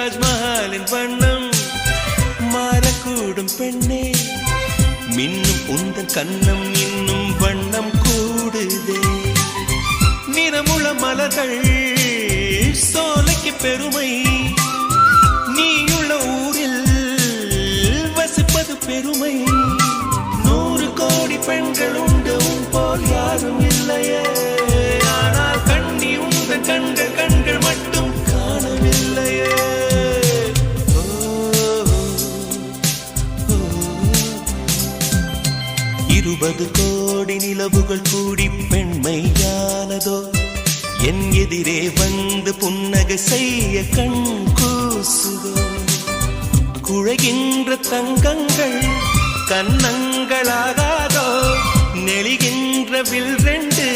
தாஜ்மஹாலின் வண்ணம் மாறக்கூடும் பெண்ணே, மின்னும் உந்தன் கண்ணம் இன்னும் வண்ணம் கூடுதே. நிறமுள மலர்கள் சோலைக்கு பெருமை, நீயுள்ள ஊரில் வசிப்பது பெருமை. 100 கோடி பெண்கள் உண்டு உன் போல் யாரும் இல்லையே, ஆனால் கண்ணி உந்தன் கண்கள் கண்கள் மட்டும் காணவில்லையே. 20 கோடி நிலவுகள் கூடி பெண்மையானதோ, என் எதிரே வந்து புன்னகை செய்ய கண் கூசுதோ. குழைகின்ற தங்கங்கள் கன்னங்களாகாதோ, நெளிகின்ற வில் 2